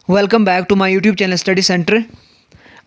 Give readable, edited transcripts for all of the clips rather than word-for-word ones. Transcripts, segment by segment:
Welcome back to my YouTube channel study centre.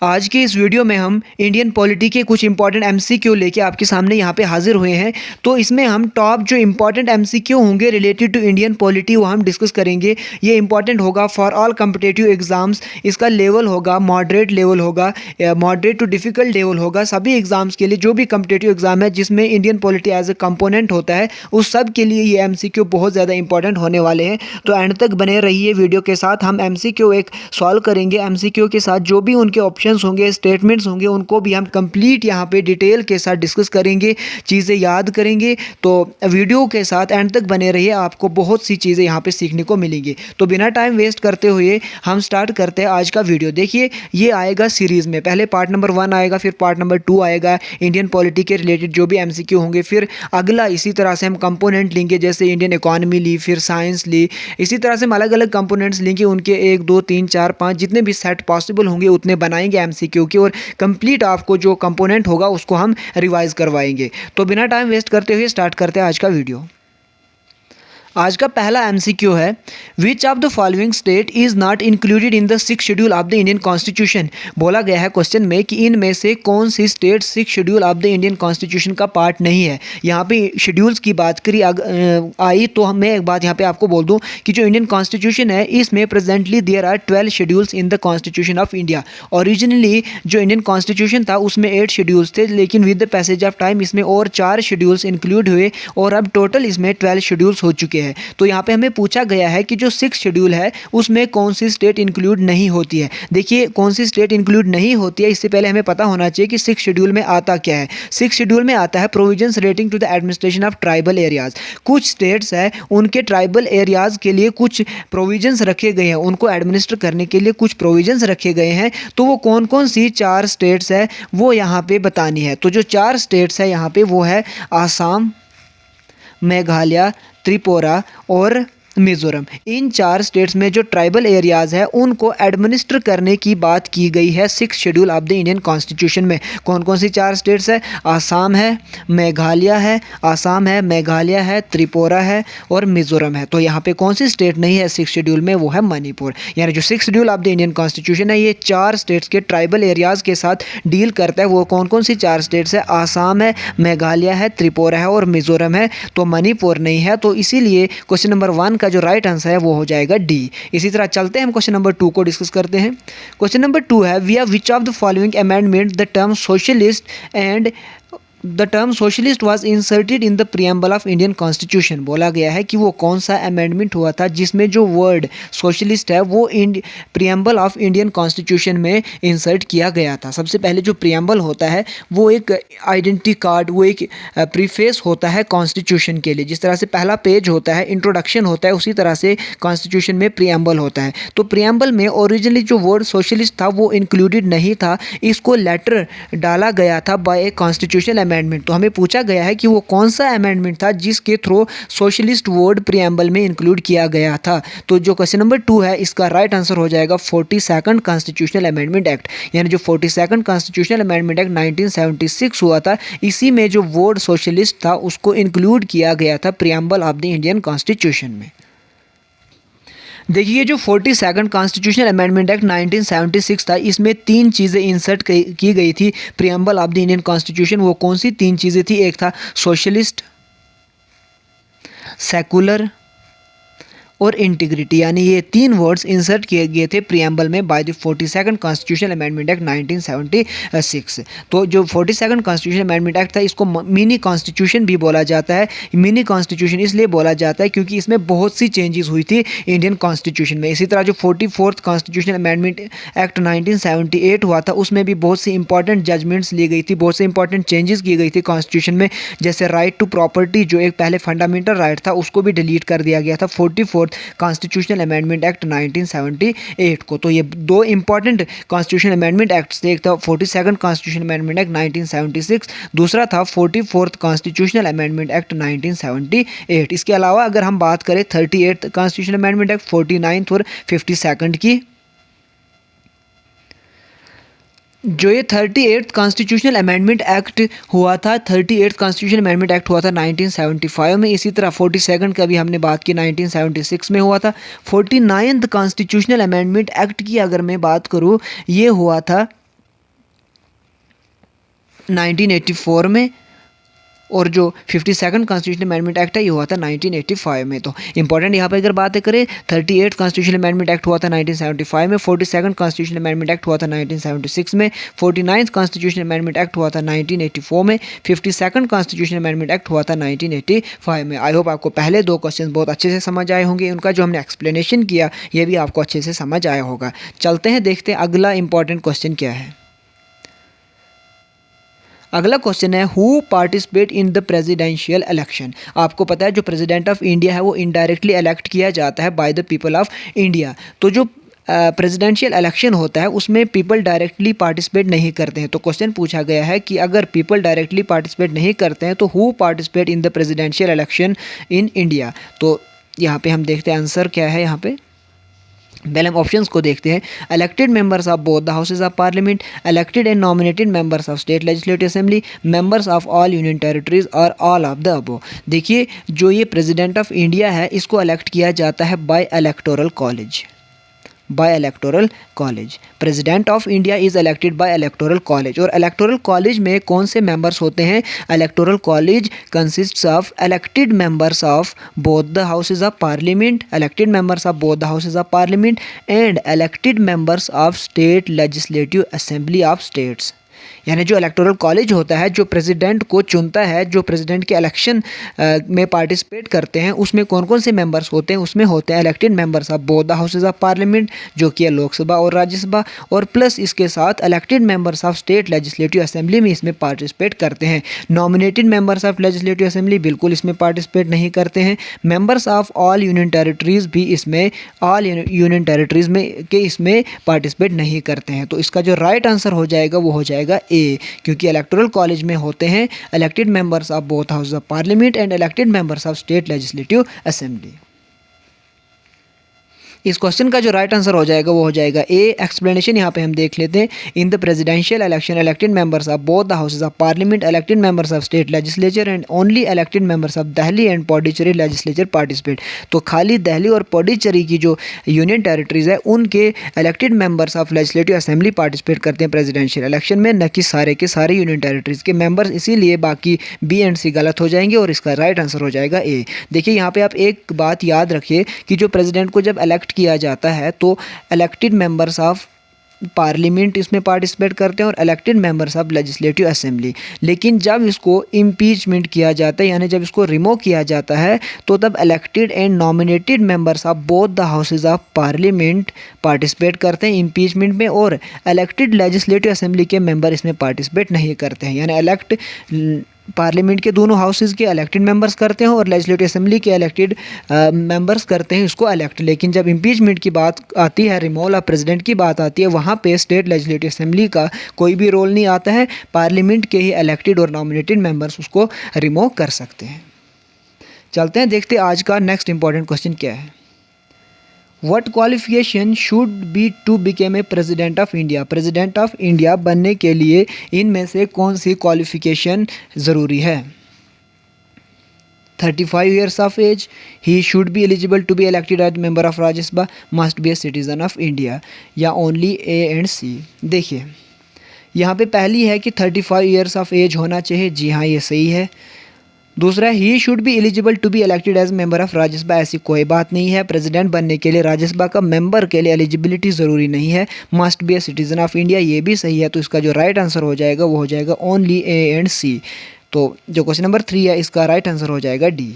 आज के इस वीडियो में हम इंडियन पॉलिटी के कुछ इंपॉर्टेंट एमसीक्यू लेके आपके सामने यहाँ पे हाजिर हुए हैं। तो इसमें हम टॉप जो इंपॉर्टेंट एमसीक्यू होंगे रिलेटेड टू इंडियन पॉलिटी वो हम डिस्कस करेंगे। ये इंपॉर्टेंट होगा फॉर ऑल कम्पिटेटिव एग्जाम्स। इसका लेवल होगा मॉडरेट लेवल होगा, मॉडरेट टू डिफ़िकल्ट लेवल होगा। सभी एग्जाम्स के लिए जो भी कम्पिटेटिव एग्जाम है जिसमें Indian polity as a component होता है उस सब के लिए ये एमसीक्यू बहुत ज़्यादा इंपॉर्टेंट होने वाले हैं। तो एंड तक बने रहिए वीडियो के साथ। हम एमसीक्यू एक सॉल्व करेंगे। एमसीक्यू के साथ जो भी उनके ऑप्शंस होंगे, स्टेटमेंट्स होंगे, उनको भी हम कंप्लीट यहाँ पे डिटेल के साथ डिस्कस करेंगे, चीज़ें याद करेंगे। तो वीडियो के साथ एंड तक बने रहिए, आपको बहुत सी चीज़ें यहाँ पे सीखने को मिलेंगी। तो बिना टाइम वेस्ट करते हुए हम स्टार्ट करते हैं आज का वीडियो। देखिए ये आएगा सीरीज़ में, पहले पार्ट नंबर 1 आएगा, फिर पार्ट नंबर 2 आएगा इंडियन पॉलिटी के रिलेटेड जो भी एमसीक्यू होंगे। फिर अगला इसी तरह से हम कंपोनेंट लेंगे, जैसे इंडियन इकोनॉमी ली, फिर साइंस ली। इसी तरह से हम अलग अलग कंपोनेंट्स लेंगे, उनके 1 2 3 4 5 जितने भी सेट पॉसिबल होंगे उतने बनाएंगे एमसीक्यू की, और कंप्लीट आपको जो कंपोनेंट होगा उसको हम रिवाइज करवाएंगे। तो बिना टाइम वेस्ट करते हुए स्टार्ट करते हैं आज का वीडियो। आज का पहला एमसीक्यू है, which of the following state is not included in the 6th schedule of the Indian constitution. बोला गया है क्वेश्चन में कि इनमें से कौन सी state 6th schedule of the Indian constitution का पार्ट नहीं है। यहाँ पे शेड्यूल्स की बात करी आई तो मैं एक बात यहाँ पे आपको बोल दूँ कि जो इंडियन कॉन्स्टिट्यूशन है इसमें presently there are 12 schedules in the constitution of India. Originally जो इंडियन कॉन्स्टिट्यूशन था उसमें 8 शेड्यूल्स थे, लेकिन with the passage of time इसमें और 4 शेड्यूल्स इंक्लूड हुए और अब टोटल इसमें 12 शेड्यूल्स हो चुके हैं। तो यहाँ पे हमें पूछा गया है कि जो 6th शेड्यूल है उसमें कौन सी स्टेट इंक्लूड नहीं होती है। देखिए कौन सी स्टेट इंक्लूड नहीं होती है, इससे पहले हमें पता होना चाहिए कि 6th शेड्यूल में आता क्या है। 6th शेड्यूल में आता है provisions relating to the administration of tribal areas. कुछ स्टेट्स है उनके ट्राइबल एरियाज के लिए कुछ प्रोविजंस रखे गए हैं, उनको एडमिनिस्टर करने के लिए कुछ प्रोविजंस रखे गए हैं। तो वो कौन कौन सी 4 स्टेट्स है वो यहाँ पे बतानी है। तो जो 4 स्टेट्स है यहाँ पे वो है आसाम, मेघालय, त्रिपुरा और मिज़ोरम। इन 4 स्टेट्स में जो ट्राइबल एरियाज़ है उनको एडमिनिस्टर करने की बात की गई है 6th schedule of the Indian constitution में। कौन कौन सी 4 स्टेट्स है? आसाम है, मेघालय है, आसाम है, मेघालय है, त्रिपुरा है और मिज़ोरम है। तो यहाँ पे कौन सी स्टेट नहीं है 6th शेड्यूल में? वो है मणिपुर। यानी जो 6th schedule of the Indian constitution है ये 4 स्टेट्स के ट्राइबल एरियाज़ के साथ डील करता है। वो कौन कौन सी 4 स्टेट्स है? आसाम है, मेघालय है, त्रिपुरा है और मिज़ोरम है। तो मणिपुर नहीं है। तो इसीलिए क्वेश्चन नंबर 1 जो राइट आंसर है वो हो जाएगा डी। इसी तरह चलते हैं हम क्वेश्चन नंबर 2 को डिस्कस करते हैं। क्वेश्चन नंबर 2 है, we are which of the following amendment the term socialist and the term socialist was inserted in the preamble of Indian constitution. बोला गया है कि वो कौन सा अमेंडमेंट हुआ था जिसमें जो वर्ड सोशलिस्ट है वो प्रियम्बल ऑफ इंडियन कॉन्स्टिट्यूशन में इंसर्ट किया गया था। सबसे पहले जो प्रियम्बल होता है वो एक आइडेंटिटी कार्ड, वो एक प्रीफेस होता है कॉन्स्टिट्यूशन के लिए। जिस तरह से पहला पेज होता है, इंट्रोडक्शन होता है, उसी तरह से कॉन्स्टिट्यूशन में प्रियम्बल होता है। तो प्रियम्बल में ओरिजिनली जो वर्ड सोशलिस्ट था वो इंक्लूडेड नहीं था, इसको लेटर डाला गया था बाय ए कॉन्स्टिट्यूशनल अमेंडमेंट। तो हमें पूछा गया है कि वो कौन सा अमेंडमेंट था जिसके थ्रू सोशलिस्ट वर्ड प्रियम्बल में इंक्लूड किया गया था। तो जो क्वेश्चन नंबर 2 है इसका राइट आंसर हो जाएगा 42nd कॉन्स्टिट्यूशनल अमेंडमेंट एक्ट। यानी जो 42nd कॉन्स्टिट्यूशनल अमेंडमेंट एक्ट 1976 हुआ था, इसी में जो वर्ड सोशलिस्ट था उसको इंक्लूड किया गया था preamble of the Indian constitution में। देखिए जो 42nd कॉन्स्टिट्यूशनल अमेंडमेंट एक्ट 1976 था, इसमें 3 चीज़ें इंसर्ट की गई थी preamble of the Indian constitution. वो कौन सी 3 चीज़ें थी? एक था सोशलिस्ट, सेकुलर और इंटीग्रिटी। यानी ये 3 वर्ड्स इंसर्ट किए गए थे प्रियम्बल में by the 42nd constitutional amendment act 1976। तो जो 42nd कॉन्स्टिट्यूशनल अमेंडमेंट एक्ट था इसको मिनी कॉन्स्टिट्यूशन भी बोला जाता है। मिनी कॉन्स्टिट्यूशन इसलिए बोला जाता है क्योंकि इसमें बहुत सी चेंजेस हुई थी इंडियन कॉन्स्टिट्यूशन में। इसी तरह जो 44th कॉन्स्टिट्यूशनल अमेंडमेंट एक्ट 1978 हुआ था उसमें भी बहुत सी इंपॉर्टेंट जजमेंट्स ली गई थी, बहुत से इंपॉर्टेंट चेंजेस की गई थी कॉन्स्टिट्यूशन में। जैसे राइट टू प्रॉपर्टी जो एक पहले फंडामेंटल राइट था उसको भी डिलीट कर दिया गया था 44th कॉन्स्टिट्यूशनल अमेंडमेंट एक्ट 1978 को। तो ये 2 इंपॉर्टेंट कॉन्स्टिट्यूशनल अमेंडमेंट एक्ट्स थे। एक था 42nd कॉन्स्टिट्यूशनल अमेंडमेंट एक्ट 1976, दूसरा था 44th कॉन्स्टिट्यूशनल अमेंडमेंट एक्ट 1978। इसके अलावा अगर हम बात करें 38th constitutional amendment act, 49th और 52nd की, जो ये 38th कॉन्स्टिट्यूशनल अमेंडमेंट एक्ट हुआ था, 38th कॉन्स्टिट्यूशनल अमेंडमेंट एक्ट हुआ था 1975 में। इसी तरह 42nd का भी हमने बात की 1976 में हुआ था। 49th कॉन्स्टिट्यूशनल अमेंडमेंट एक्ट की अगर मैं बात करूँ, ये हुआ था 1984 में, और जो 52nd कॉन्स्टिट्यूशनल अमेंडमेंट एक्ट है ये हुआ था 1985 में। तो इंपॉर्टेंट यहाँ पे अगर बातें करें, 38th कॉन्स्टिट्यूशनल अमेंडमेंट एक्ट हुआ था 1975 में, 42nd कॉन्स्टिट्यूशनल अमेंडमेंट एक्ट हुआ था 1976 में, 49th कॉन्स्टिट्यूशनल अमेंडमेंट एक्ट हुआ था 1984 में, 52nd कॉन्स्टिट्यूशनल अमेंडमेंट एक्ट हुआ था 1985 में। आई होप आपको पहले दो क्वेश्चन बहुत अच्छे से समझ आए होंगे, उनका जो हमने एक्सप्लेनेशन किया ये भी आपको अच्छे से समझ आया होगा। चलते हैं, देखते हैं अगला इंपॉर्टेंट क्वेश्चन क्या है। अगला क्वेश्चन है, who participate in the presidential election. आपको पता है जो प्रेसिडेंट ऑफ इंडिया है वो इनडायरेक्टली इलेक्ट किया जाता है by the people of India. तो जो प्रेसिडेंशियल इलेक्शन होता है उसमें पीपल डायरेक्टली पार्टिसिपेट नहीं करते हैं। तो क्वेश्चन पूछा गया है कि अगर पीपल डायरेक्टली पार्टिसिपेट नहीं करते हैं तो who participate in the presidential election in India. तो यहाँ पे हम देखते हैं आंसर क्या है। यहाँ पे पहले हम ऑप्शंस को देखते हैं। Elected members of both the houses of parliament, elected and nominated members of state legislative assembly, members of all union territories और ऑल ऑफ द अबव। देखिए जो ये प्रेसिडेंट ऑफ इंडिया है इसको इलेक्ट किया जाता है by electoral college, by electoral college. President of India is elected by electoral college. और इलेक्टोरल कॉलेज में कौन से मेंबर्स होते हैं? Electoral college consists of elected members of both the houses of parliament, elected members of both the houses of parliament and elected members of state legislative assembly of states. यानी जो electoral college होता है जो president को चुनता है, जो president के इलेक्शन में पार्टिसिपेट करते हैं, उसमें कौन कौन से मेंबर्स होते हैं? उसमें होते हैं elected members of both the houses of parliament जो कि है लोकसभा और राज्यसभा, और प्लस इसके साथ elected members of state legislative assembly में इसमें पार्टिसिपेट करते हैं। Nominated members of legislative assembly बिल्कुल इसमें पार्टिसिपेट नहीं करते हैं। Members of all union territories भी इसमें, ऑल यूनियन टेरिटरीज में के इसमें पार्टिसिपेट नहीं करते हैं। तो इसका जो राइट आंसर हो जाएगा वो हो जाएगा ए, क्योंकि इलेक्टोरल कॉलेज में होते हैं elected members of both houses of parliament and elected members of state legislative assembly. इस क्वेश्चन का जो राइट आंसर हो जाएगा वो हो जाएगा ए। एक्सप्लेनेशन यहाँ पे हम देख लेते हैं। In the presidential election elected members of both the houses of parliament, elected members of state legislature and only elected members of Delhi and Pondicherry legislature participate. तो खाली दिल्ली और पौडीचेरी की जो यूनियन टेरिटरीज है उनके elected members of legislative assembly participate करते हैं presidential election में, न कि सारे के सारे यूनियन टेरिटरीज के मेंबर्स। इसीलिए बाकी बी एंड सी गलत हो जाएंगे और इसका राइट आंसर हो जाएगा ए। देखिए यहाँ पे आप एक बात याद रखिए कि जो प्रेसिडेंट को जब इलेक्ट किया जाता है तो इलेक्टेड मेंबर्स ऑफ पार्लियामेंट इसमें पार्टिसिपेट करते हैं और elected members of legislative assembly. लेकिन जब इसको इम्पीचमेंट किया जाता है, यानी जब इसको रिमूव किया जाता है, तो तब elected and nominated members of both the houses of parliament participate करते हैं इम्पीचमेंट में, और इलेक्टेड लेजिस्लेटिव असेंबली के मेंबर इसमें पार्टिसिपेट नहीं करते हैं। यानी इलेक्ट पार्लियामेंट के दोनों हाउसेज के इलेक्टेड मेंबर्स करते हैं और लेजिस्लेटिव असेंबली के इलेक्टेड मेंबर्स करते हैं इसको इलेक्ट। लेकिन जब इम्पीचमेंट की बात आती है, रिमूवल ऑफ प्रेसिडेंट की बात आती है, वहाँ पे स्टेट लेजिस्लेटिव असेंबली का कोई भी रोल नहीं आता है। पार्लियामेंट के ही इलेक्टेड और नॉमिनेटेड मेंबर्स उसको रिमूव कर सकते हैं। चलते हैं, देखते हैं आज का नेक्स्ट इंपॉर्टेंट क्वेश्चन क्या है। What qualification should be to become a president of India? President of India बनने के लिए इनमें से कौन सी क्वालिफिकेशन ज़रूरी है? 35 years of age, he should be eligible to be elected as member of Rajya Sabha, must be a citizen of India, या only A and C? देखिए यहाँ पे पहली है कि 35 years of age होना चाहिए, जी हाँ ये सही है। दूसरा, he should be eligible to be elected as member of Rajya Sabha, ऐसी कोई बात नहीं है। प्रेसिडेंट बनने के लिए राज्यसभा का मेंबर के लिए एलिजिबिलिटी ज़रूरी नहीं है। Must be a citizen of India, ये भी सही है। तो इसका जो राइट आंसर हो जाएगा वो हो जाएगा ओनली ए एंड सी। तो जो क्वेश्चन नंबर 3 है इसका राइट आंसर हो जाएगा डी।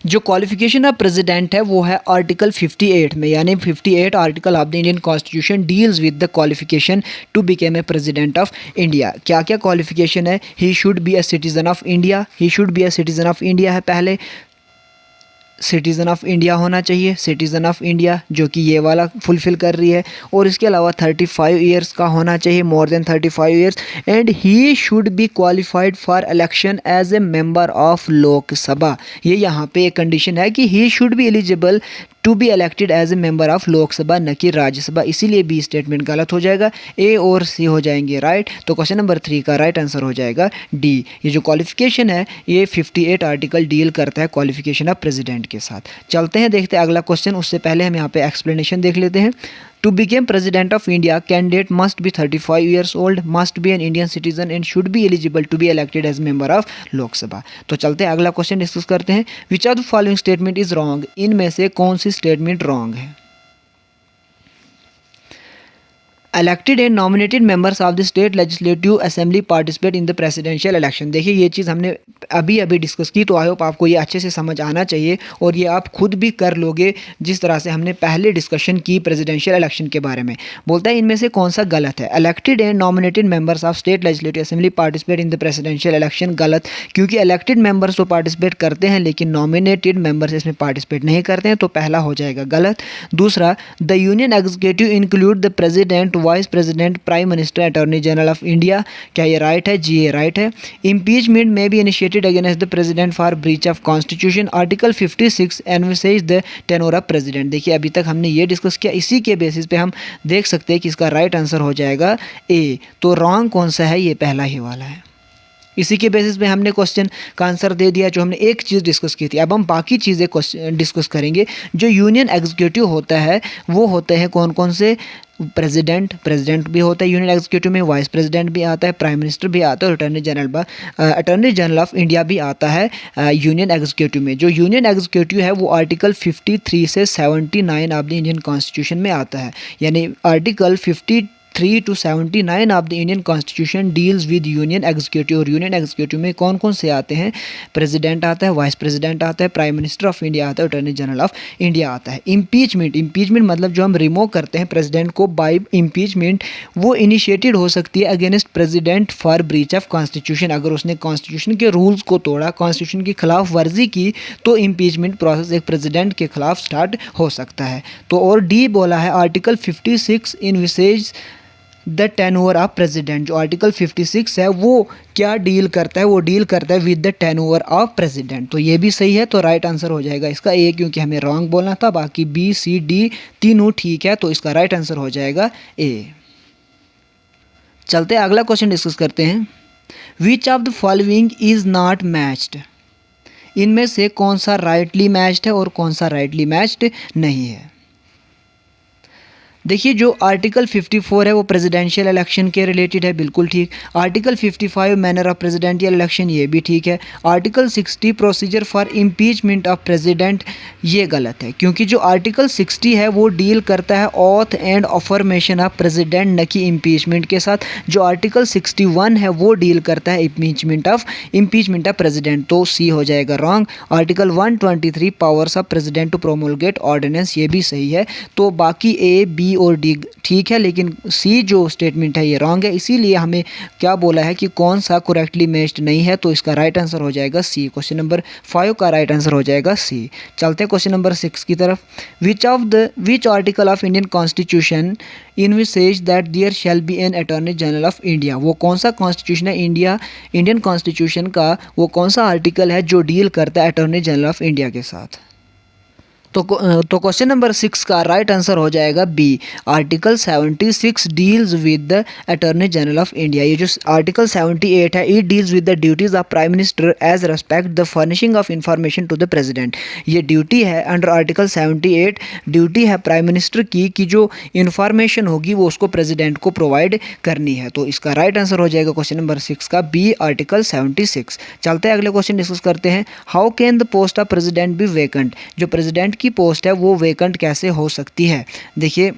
जो क्वालिफिकेशन ऑफ प्रेसिडेंट है वो है आर्टिकल 58 में, यानी 58 article of the Indian constitution deals with the qualification to become a president of India. क्या क्या क्वालिफिकेशन है? He should be a citizen of India, he should be a citizen of India है पहले, citizen of India होना चाहिए, citizen of India जो कि ये वाला फुलफ़िल कर रही है, और इसके अलावा 35 ईयर्स का होना चाहिए, more than 35 years, and he should be qualified for election as a member of Lok Sabha. ये यहाँ पे एक कंडीशन है कि he should be eligible to be elected as a member of Lok Sabha न कि राज्यसभा, इसीलिए बी स्टेटमेंट गलत हो जाएगा। ए और सी हो जाएंगे राइट। तो क्वेश्चन नंबर 3 का राइट आंसर हो जाएगा डी। ये जो क्वालिफिकेशन है ये 58 आर्टिकल डील करता है क्वालिफिकेशन ऑफ प्रेसिडेंट के साथ। चलते हैं देखते हैं अगला क्वेश्चन, उससे पहले हम यहाँ पे एक्सप्लेनेशन देख लेते हैं। To become president of India, candidate must be 35 years old, must be an Indian citizen and should be eligible to be elected as member of Lok Sabha। तो चलते हैं अगला क्वेश्चन डिस्कस करते हैं। Which of the following statement is wrong? इनमें से कौन सी statement wrong है? Elected and nominated members of the state legislative assembly participate in the presidential election। देखिए ये चीज़ हमने अभी डिस्कस की, तो आई होप आपको ये अच्छे से समझ आना चाहिए और ये आप खुद भी कर लोगे जिस तरह से हमने पहले डिस्कशन की प्रेसिडेंशियल इलेक्शन के बारे में। बोलता है इनमें से कौन सा गलत है। Elected and nominated members of state legislative assembly participate in the presidential election, गलत, क्योंकि इलेक्टेड मेंबर्स तो पार्टिसिपेट करते हैं लेकिन नॉमिनेटेड मेंबर्स इसमें पार्टिसिपेट नहीं करते हैं, तो पहला हो जाएगा गलत। दूसरा, the union executive include the president, vice president, prime minister, attorney general of India, क्या ये राइट है? जी ये राइट है। Impeachment may be initiated against the president for breach of constitution, article 56 envisages the tenure of president. देखिए अभी तक हमने ये डिस्कस किया, इसी के बेसिस पे हम देख सकते हैं कि इसका राइट आंसर हो जाएगा ए। तो रॉन्ग कौन सा है? ये पहला ही वाला है। इसी के बेसिस पे हमने क्वेश्चन का आंसर दे दिया जो हमने एक चीज़ डिस्कस की थी। अब हम बाकी चीज़ें डिस्कस करेंगे। जो यूनियन एग्जीक्यूटिव होता है वो होते हैं कौन कौन से? प्रेसिडेंट भी होता है यूनियन एग्जीक्यूटिव में, वाइस प्रेसिडेंट भी आता है, प्राइम मिनिस्टर भी आता है और अटॉर्नी जनरल ऑफ इंडिया भी आता है यूनियन एग्जीक्यूटिव में। जो यूनियन एग्जीक्यूटिव है वो आर्टिकल 53 से 79 ऑफ द इंडियन कॉन्स्टिट्यूशन में आता है, यानी article 53 to 79 of the Indian constitution deals with union executive. और यूनियन एग्जीक्यूटिव में कौन कौन से आते हैं? प्रेसिडेंट आता है, वाइस प्रेसिडेंट आता है, प्राइम मिनिस्टर ऑफ इंडिया आता है, अटॉर्नी जनरल ऑफ इंडिया आता है। इम्पीचमेंट मतलब जो हम रिमूव करते हैं प्रेसिडेंट को बाय इम्पीचमेंट, वो इनिशिएटेड हो सकती है against president for breach of constitution. अगर उसने कॉन्स्टिट्यूशन के रूल्स को तोड़ा, कॉन्स्टिट्यूशन की खिलाफ वर्जी की, तो इम्पीचमेंट प्रोसेस एक प्रेसिडेंट के खिलाफ स्टार्ट हो सकता है। तो और डी बोला है article 56 envisages the tenure of president. जो आर्टिकल 56 है वो क्या डील करता है? वो डील करता है with the tenure of president. तो ये भी सही है, तो राइट आंसर हो जाएगा इसका ए, क्योंकि हमें रॉन्ग बोलना था। बाकी बी सी डी तीनों ठीक है, तो इसका राइट आंसर हो जाएगा ए। चलते अगला क्वेश्चन डिस्कस करते हैं। विच of the following is not matched? इनमें से कौन सा राइटली मैच्ड है और कौन सा राइटली मैच्ड नहीं है? देखिए जो आर्टिकल 54 है वो प्रेसिडेंशियल इलेक्शन के रिलेटेड है, बिल्कुल ठीक। Article 55 manner of presidential election, ये भी ठीक है। Article 60 procedure for impeachment of president, ये गलत है, क्योंकि जो आर्टिकल 60 है वो डील करता है auth and affirmation of president, न कि इम्पीचमेंट के साथ। जो आर्टिकल 61 है वो डील करता है इम्पीचमेंट ऑफ प्रेसिडेंट, तो सी हो जाएगा wrong. Article 123 powers of president to promulgate ordinance, ये भी सही है। तो बाकी ए बी और डी ठीक है, लेकिन सी जो स्टेटमेंट है ये रॉन्ग है। इसीलिए हमें क्या बोला है कि कौन सा करेक्टली मैच्ड नहीं है, तो इसका राइट आंसर हो जाएगा सी। क्वेश्चन नंबर 5 का राइट आंसर हो जाएगा सी। चलते हैं क्वेश्चन नंबर 6 की तरफ। Which article of Indian constitution envisages that there shall be an attorney general of India? वो कौन सा कॉन्स्टिट्यूशन है इंडियन कॉन्स्टिट्यूशन का, वो कौन सा आर्टिकल है जो डील करता है अटॉर्नी जनरल ऑफ इंडिया के साथ? तो क्वेश्चन नंबर 6 का राइट आंसर हो जाएगा B. Article 76 deals with the attorney general of India. ये जो आर्टिकल 78 है, it deals with the duties of prime minister as respect the furnishing of information to the president. ये duty है under article 78, duty है prime minister की कि जो information होगी वो उसको प्रेसिडेंट को प्रोवाइड करनी है। तो इसका राइट आंसर हो जाएगा क्वेश्चन नंबर 6 का बी, आर्टिकल 76। चलते हैं अगले क्वेश्चन डिस्कस करते हैं। How can the post of president be vacant? जो प्रेसिडेंट की पोस्ट है वो वेकेंट कैसे हो सकती है? देखिए,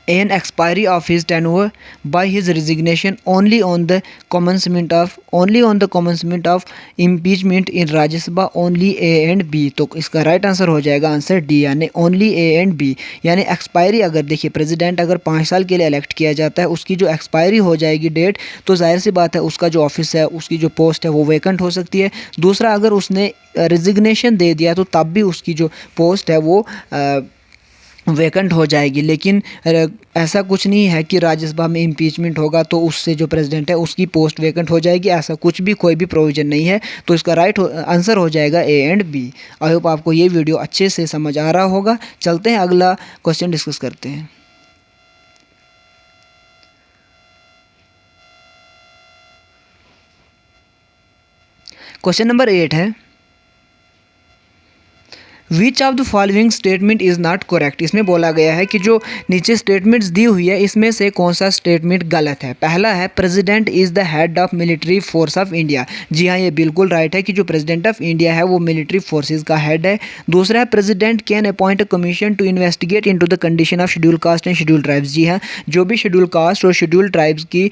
an expiry of his tenure by his resignation only on the commencement of impeachment in Rajya Sabha, only A and B। तो इसका राइट आंसर हो जाएगा आंसर डी, यानी ओनली ए एंड बी। यानी एक्सपायरी, अगर देखिए प्रेसिडेंट अगर 5 साल के लिए इलेक्ट किया जाता है, उसकी जो एक्सपायरी हो जाएगी डेट, तो जाहिर सी बात है उसका जो ऑफिस है, उसकी जो पोस्ट है वो वेकेंट हो सकती है। दूसरा, अगर उसने रिजिग्नेशन दे दिया तो तब भी उसकी जो पोस्ट है वो वैकेंट हो जाएगी। लेकिन ऐसा कुछ नहीं है कि राज्यसभा में इम्पीचमेंट होगा तो उससे जो प्रेसिडेंट है उसकी पोस्ट वैकेंट हो जाएगी, ऐसा कुछ भी कोई भी प्रोविज़न नहीं है। तो इसका राइट आंसर हो जाएगा A and B. I hope आपको ये वीडियो अच्छे से समझ आ रहा होगा। चलते हैं अगला क्वेश्चन डिस्कस करते हैं। क्वेश्चन नंबर 8 है, which of the following statement is not correct. इसमें बोला गया है कि जो नीचे स्टेटमेंट्स दी हुई है इसमें से कौन सा स्टेटमेंट गलत है। पहला है president is the head of military force of India. जी हाँ, ये बिल्कुल राइट है कि जो प्रेसिडेंट ऑफ इंडिया है वो मिलिट्री फोर्सेज का हेड है। दूसरा है president can appoint a commission to investigate into the condition of schedule caste and schedule tribes. जी हाँ, जो भी शेड्यूल कास्ट और शेड्यूल ट्राइब्स की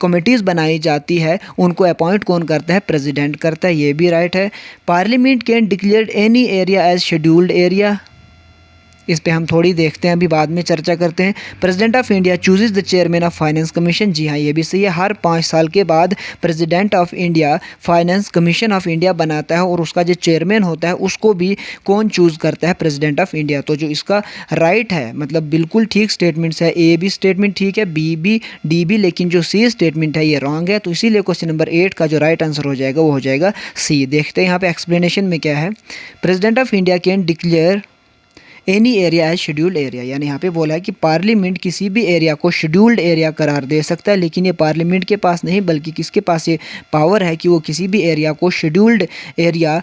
कमिटीज़ बनाई जाती है उनको अपॉइंट कौन करता है, प्रेसिडेंट करता है, ये भी राइट है। Parliament can declare any area as scheduled area, इस पे हम थोड़ी देखते हैं, अभी बाद में चर्चा करते हैं। President of India chooses the chairman of finance commission. जी हाँ, ये भी सही है। हर 5 साल के बाद president of India finance commission of India बनाता है और उसका जो चेयरमैन होता है उसको भी कौन चूज़ करता है, प्रेसिडेंट ऑफ इंडिया। तो जो इसका राइट है, मतलब बिल्कुल ठीक स्टेटमेंट्स है, ए भी स्टेटमेंट ठीक है, बी भी, डी भी, लेकिन जो सी स्टेटमेंट है ये रॉन्ग है। तो इसीलिए क्वेश्चन नंबर 8 का जो राइट आंसर हो जाएगा वो हो जाएगा सी। देखते हैं यहाँ पे एक्सप्लेनेशन में क्या है। President of India can declare any area as scheduled area, यानी यहाँ पे बोला है कि पार्लियामेंट किसी भी एरिया को शेड्यूल्ड एरिया करार दे सकता है, लेकिन ये पार्लियामेंट के पास नहीं बल्कि किसके पास ये पावर है कि वो किसी भी एरिया को शेड्यूल्ड एरिया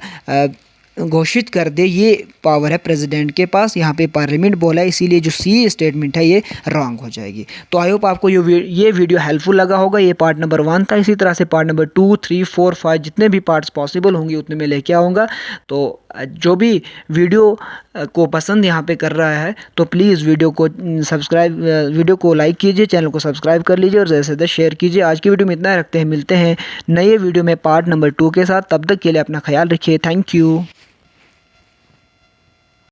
घोषित कर दे, ये पावर है प्रेसिडेंट के पास। यहाँ पे पार्लियामेंट बोला है, इसीलिए जो सी स्टेटमेंट है ये रॉन्ग हो जाएगी। तो आई होप आपको ये वीडियो हेल्पफुल लगा होगा। ये पार्ट नंबर 1 था। इसी तरह से पार्ट नंबर 2, 3, 4, 5 जितने भी पार्ट्स पॉसिबल होंगे उतने में लेके आऊँगा। तो जो भी वीडियो को पसंद यहाँ पे कर रहा है तो प्लीज़ वीडियो को लाइक कीजिए, चैनल को सब्सक्राइब कर लीजिए और ज़्यादा से ज़्यादा शेयर कीजिए। आज की वीडियो में इतना रखते हैं, मिलते हैं नए वीडियो में पार्ट नंबर 2 के साथ। तब तक के लिए अपना ख्याल रखिए। Thank you.